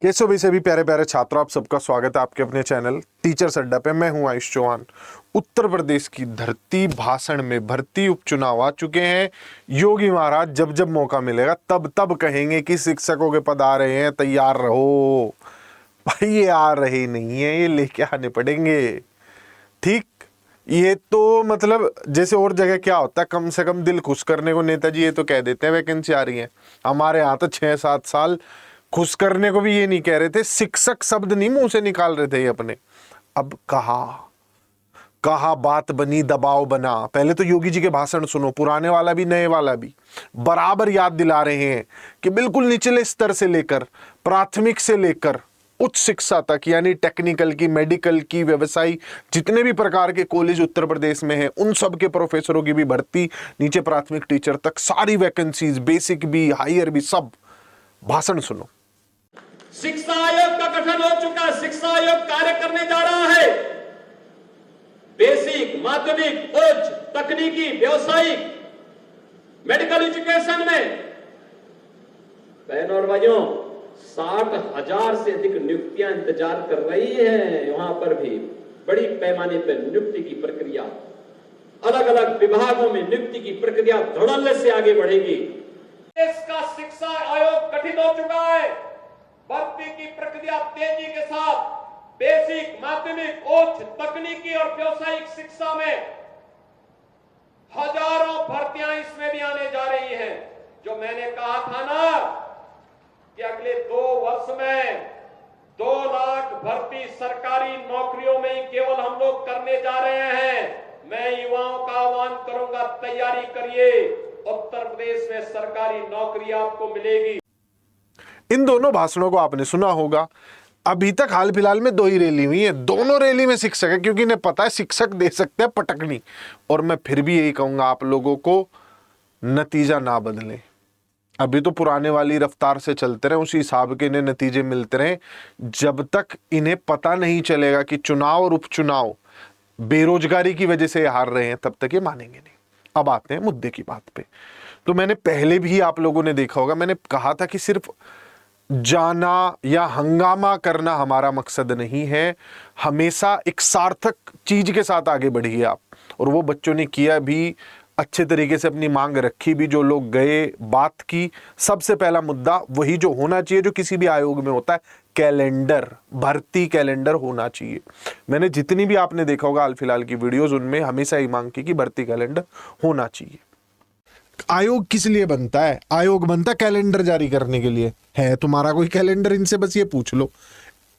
कैसे हो भी सभी प्यारे प्यारे छात्रों, आप सबका स्वागत है आपके अपने चैनल टीचर्स अड्डा पे। मैं हूं आयुष चौहान। उत्तर प्रदेश की धरती भाषण में भर्ती उपचुनाव आ चुके हैं। योगी महाराज जब जब मौका मिलेगा तब तब कहेंगे कि शिक्षकों के पद आ रहे हैं, तैयार रहो। भाई ये आ रहे नहीं है, ये लेके आने पड़ेंगे। ठीक, ये तो मतलब जैसे और जगह क्या होता है, कम से कम दिल खुश करने को नेताजी ये तो कह देते हैं वैकेंसी आ रही है। हमारे यहाँ तो 6-7 साल खुश करने को भी ये नहीं कह रहे थे, शिक्षक शब्द नहीं मुंह से निकाल रहे थे ये अपने। अब कहा बात बनी, दबाव बना। पहले तो योगी जी के भाषण सुनो, पुराने वाला भी नए वाला भी बराबर याद दिला रहे हैं कि बिल्कुल निचले स्तर से लेकर प्राथमिक से लेकर उच्च शिक्षा तक, यानी टेक्निकल की, मेडिकल की, व्यवसायी, जितने भी प्रकार के कॉलेज उत्तर प्रदेश में हैं उन सब के प्रोफेसरों की भी भर्ती, नीचे प्राथमिक टीचर तक सारी वैकेंसीज, बेसिक भी हायर भी, सब भाषण सुनो। शिक्षा आयोग का गठन हो चुका है। शिक्षा आयोग कार्य करने जा रहा है। बेसिक, माध्यमिक, उच्च, तकनीकी, व्यावसायिक, मेडिकल एजुकेशन में बहनों और भाइयों 60,000 से अधिक नियुक्तियां इंतजार कर रही हैं। वहां पर भी बड़ी पैमाने पर नियुक्ति की प्रक्रिया, अलग अलग विभागों में नियुक्ति की प्रक्रिया धड़ल्ले से आगे बढ़ेगी। देश का शिक्षा आयोग गठित हो चुका है। भर्ती की प्रक्रिया तेजी के साथ बेसिक, माध्यमिक, उच्च, तकनीकी और व्यावसायिक शिक्षा में हजारों भर्तियां इसमें भी आने जा रही हैं। जो मैंने कहा था ना कि अगले 2 वर्ष में 2 लाख भर्ती सरकारी नौकरियों में ही केवल हम लोग करने जा रहे हैं। मैं युवाओं का आह्वान करूंगा, तैयारी करिए। उत्तर प्रदेश में सरकारी नौकरी आपको मिलेगी। इन दोनों भाषणों को आपने सुना होगा। अभी तक हाल फिलहाल में 2 ही रैली हुई है, दोनों रैली में शिक्षक है, क्योंकि इन्हें पता है शिक्षक दे सकते हैं पटकनी। और मैं फिर भी यही कहूंगा आप लोगों को, नतीजा ना बदलें। अभी तो पुराने वाली रफ्तार से चलते रहे, उसी हिसाब के इन्हें नतीजे मिलते रहे। जब तक इन्हें पता नहीं चलेगा कि चुनाव और उपचुनाव बेरोजगारी की वजह से हार रहे हैं, तब तक ये मानेंगे नहीं। अब आते हैं मुद्दे की बात पे। तो मैंने पहले भी आप लोगों ने देखा होगा, मैंने कहा था कि सिर्फ जाना या हंगामा करना हमारा मकसद नहीं है। हमेशा एक सार्थक चीज के साथ आगे बढ़िए आप। और वो बच्चों ने किया भी, अच्छे तरीके से अपनी मांग रखी भी। जो लोग गए, बात की। सबसे पहला मुद्दा वही जो होना चाहिए, जो किसी भी आयोग में होता है, कैलेंडर, भर्ती कैलेंडर होना चाहिए। मैंने जितनी भी आपने देखा होगा हाल फिलहाल की वीडियोस, उनमें हमेशा ही मांग की कि भर्ती कैलेंडर होना चाहिए। आयोग किस लिए बनता है? आयोग बनता है कैलेंडर जारी करने के लिए। है तुम्हारा कोई कैलेंडर? इनसे बस ये पूछ लो।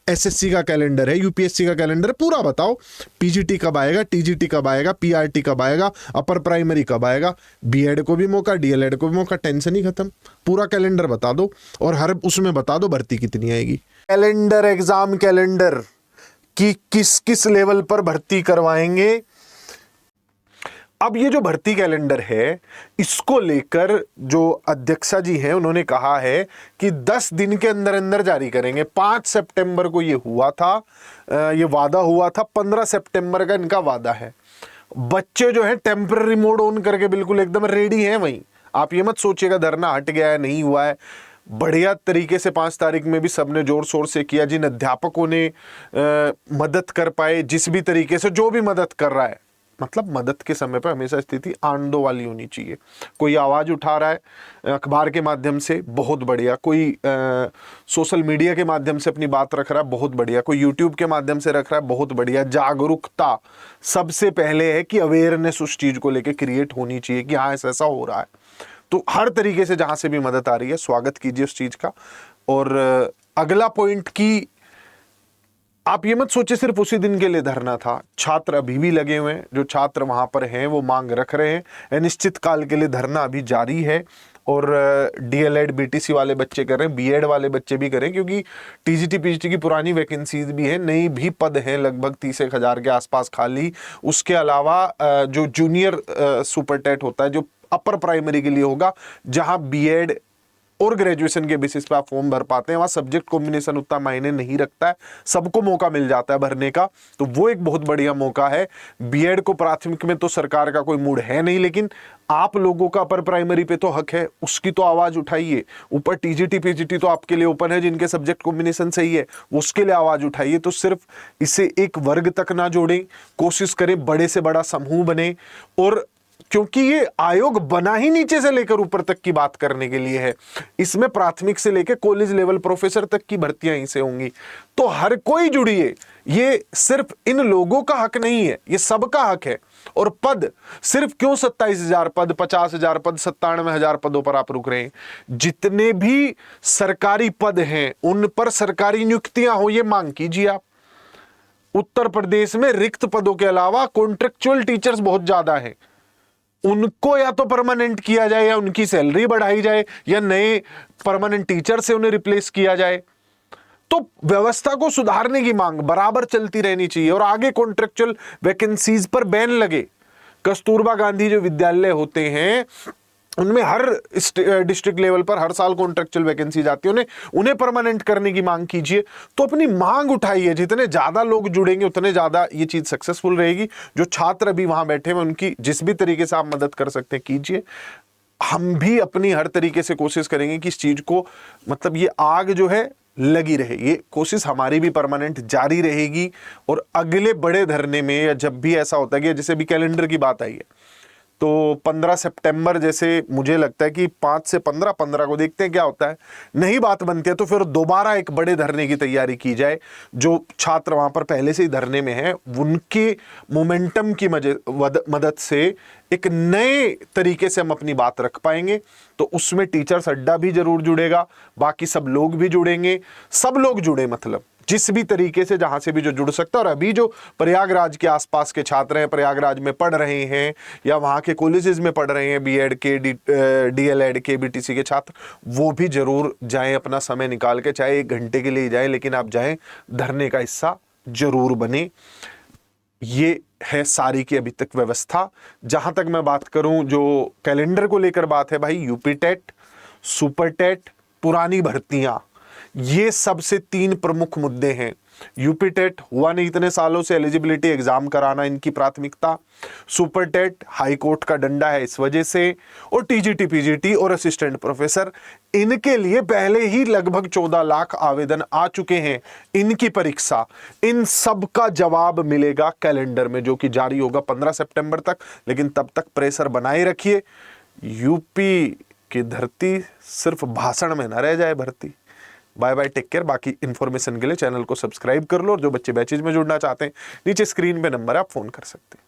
एसएससी का कैलेंडर है, यूपीएससी का कैलेंडर है, पूरा बताओ। पीजीटी कब आएगा, टीजीटी कब आएगा, पीआरटी कब आएगा, अपर प्राइमरी कब आएगा, बीएड को भी मौका, डीएलएड को भी मौका, टेंशन ही खत्म। पूरा कैलेंडर बता दो और हर उसमें बता दो भर्ती कितनी आएगी। कैलेंडर, एग्जाम कैलेंडर कि किस किस लेवल पर भर्ती करवाएंगे। अब ये जो भर्ती कैलेंडर है, इसको लेकर जो अध्यक्षा जी हैं उन्होंने कहा है कि 10 दिन के अंदर अंदर जारी करेंगे। 5 सितंबर को ये हुआ था, ये वादा हुआ था। 15 सितंबर का इनका वादा है। बच्चे जो है टेम्पररी मोड ऑन करके बिल्कुल एकदम रेडी हैं वहीं। आप ये मत सोचिएगा धरना हट गया है, नहीं हुआ है। बढ़िया तरीके से 5 तारीख में भी सबने जोर शोर से किया। जिन अध्यापकों ने मदद कर पाए, जिस भी तरीके से जो भी मदद कर रहा है, मतलब मदद के समय पर हमेशा स्थिति आनंदों वाली होनी चाहिए। कोई आवाज उठा रहा है अखबार के माध्यम से, बहुत बढ़िया। कोई सोशल मीडिया के माध्यम से अपनी बात रख रहा है, बहुत बढ़िया। कोई यूट्यूब के माध्यम से रख रहा है, बहुत बढ़िया। जागरूकता सबसे पहले है कि अवेयरनेस उस चीज को लेकर क्रिएट होनी चाहिए कि हाँ ऐसा हो रहा है। तो हर तरीके से जहां से भी मदद आ रही है, स्वागत कीजिए उस चीज का। और अगला पॉइंट की आप ये मत सोचिए सिर्फ उसी दिन के लिए धरना था। छात्र अभी भी लगे हुए हैं, जो छात्र वहां पर हैं वो मांग रख रहे हैं। अनिश्चित काल के लिए धरना अभी जारी है। और डीएलएड बीटीसी वाले बच्चे कर रहे हैं, बीएड वाले बच्चे भी करें, क्योंकि टीजीटी पीजीटी की पुरानी वैकेंसीज भी है, नई भी पद हैं लगभग 30,000 के आसपास खाली। उसके अलावा जो जूनियर सुपर टेट होता है, जो अपर प्राइमरी के लिए होगा, जहां बीएड और ग्रेजुएशन के बेसिस पे आप फॉर्म भर पाते हैं। वहाँ सब्जेक्ट कॉम्बिनेशन उतना मायने नहीं रखता है, सबको मौका मिल जाता है भरने का, तो वो एक बहुत बढ़िया मौका है। बीएड को प्राथमिक में तो सरकार का कोई मूड है नहीं, लेकिन आप लोगों का अपर प्राइमरी पे तो हक है, उसकी तो आवाज उठाइए। ऊपर टीजीटी पीजीटी तो आपके लिए ओपन है, जिनके सब्जेक्ट कॉम्बिनेशन सही है उसके लिए आवाज उठाइए। तो सिर्फ इसे एक वर्ग तक ना जोड़ें, कोशिश करें बड़े से बड़ा समूह बने। और क्योंकि ये आयोग बना ही नीचे से लेकर ऊपर तक की बात करने के लिए है, इसमें प्राथमिक से लेकर कॉलेज लेवल प्रोफेसर तक की भर्तियां यहीं से होंगी, तो हर कोई जुड़िए। ये सिर्फ इन लोगों का हक नहीं है, ये सबका हक है। और पद सिर्फ क्यों 27,000 पद, 50,000 पद, 97,000 पदों पर आप रुक रहे हैं? जितने भी सरकारी पद हैं उन पर सरकारी नियुक्तियां हो, ये मांग कीजिए आप। उत्तर प्रदेश में रिक्त पदों के अलावा कॉन्ट्रेक्चुअल टीचर्स बहुत ज्यादा हैं, उनको या तो परमानेंट किया जाए, या उनकी सैलरी बढ़ाई जाए, या नए परमानेंट टीचर से उन्हें रिप्लेस किया जाए। तो व्यवस्था को सुधारने की मांग बराबर चलती रहनी चाहिए। और आगे कॉन्ट्रेक्चुअल वैकेंसीज पर बैन लगे। कस्तूरबा गांधी जो विद्यालय होते हैं उनमें हर डिस्ट्रिक्ट लेवल पर हर साल कॉन्ट्रेक्चुअल वैकेंसी जाती है, उन्हें परमानेंट करने की मांग कीजिए। तो अपनी मांग उठाइए, जितने ज्यादा लोग जुड़ेंगे उतने ज्यादा ये चीज सक्सेसफुल रहेगी। जो छात्र अभी वहां बैठे हैं उनकी जिस भी तरीके से आप मदद कर सकते हैं कीजिए। हम भी अपनी हर तरीके से कोशिश करेंगे कि इस चीज को, मतलब ये आग जो है लगी रहे, ये कोशिश हमारी भी परमानेंट जारी रहेगी। और अगले बड़े धरने में, या जब भी ऐसा होता है कि जैसे भी कैलेंडर की बात आई है, तो 15 सितंबर जैसे मुझे लगता है कि 5 से 15 को देखते हैं क्या होता है, नहीं बात बनती है तो फिर दोबारा एक बड़े धरने की तैयारी की जाए। जो छात्र वहां पर पहले से ही धरने में हैं उनके मोमेंटम की मदद से एक नए तरीके से हम अपनी बात रख पाएंगे। तो उसमें टीचर्स अड्डा भी जरूर जुड़ेगा, बाकी सब लोग भी जुड़ेंगे, सब लोग जुड़े, मतलब जिस भी तरीके से जहां से भी जो जुड़ सकता है। और अभी जो प्रयागराज के आसपास के छात्र हैं, प्रयागराज में पढ़ रहे हैं या वहां के कॉलेजेस में पढ़ रहे हैं, बीएड के डीएलएड के बीटीसी के छात्र, वो भी जरूर जाएं, अपना समय निकाल के, चाहे 1 घंटे के लिए जाएं, लेकिन आप जाएं, धरने का हिस्सा जरूर बने। ये है सारी की अभी तक व्यवस्था। जहां तक मैं बात करूं, जो कैलेंडर को लेकर बात है भाई, यूपी टेट, सुपर टेट, पुरानी भर्तियां, ये सबसे 3 प्रमुख मुद्दे हैं। यूपी टेट हुआ नहीं इतने सालों से, एलिजिबिलिटी एग्जाम कराना इनकी प्राथमिकता। सुपर टेट हाई कोर्ट का डंडा है इस वजह से। और टीजीटी पीजीटी और असिस्टेंट प्रोफेसर, इनके लिए पहले ही लगभग 14 लाख आवेदन आ चुके हैं। इनकी परीक्षा, इन सब का जवाब मिलेगा कैलेंडर में, जो कि जारी होगा 15 सितंबर तक। लेकिन तब तक प्रेशर बनाए रखिए, यूपी की धरती सिर्फ भाषण में न रह जाए भर्ती। Bye bye, take care. बाकी इन्फॉर्मेशन के लिए चैनल को सब्सक्राइब कर लो, और जो बच्चे बैचेज में जुड़ना चाहते हैं नीचे स्क्रीन पे नंबर है, आप फोन कर सकते हैं।